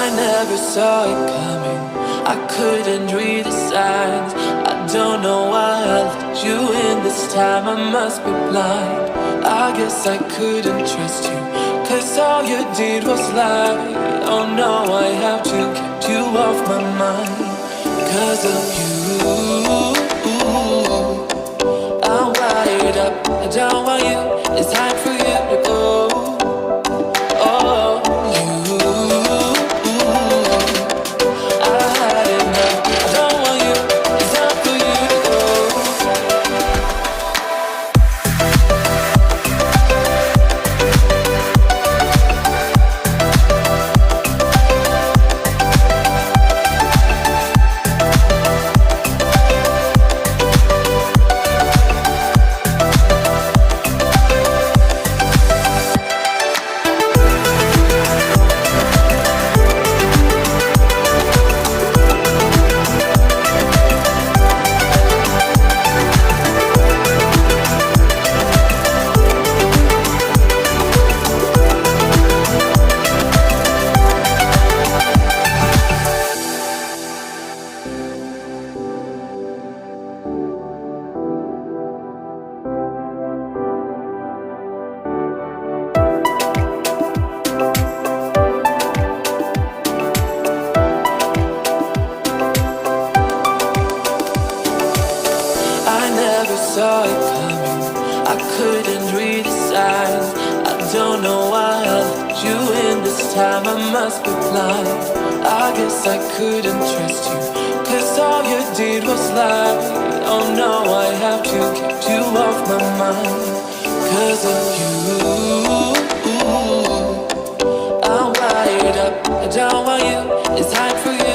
I never saw it coming, I couldn't read the signs. I don't know why I let you in this time, I must be blind. I guess I couldn't trust you, 'cause all you did was lie. Oh no, I have to keep you off my mind. 'Cause of you, I'm wired up, I don't want you, it's time for you to go. Oh, you, I had enough, I don't want you, it's time for you to go. Saw it coming, I couldn't read the signs. I don't know why I let you in this time, I must be blind. I guess I couldn't trust you, 'cause all you did was lie. Oh no, I have to keep you off my mind. 'Cause of you, I'm wired up, I don't want you, it's time for you.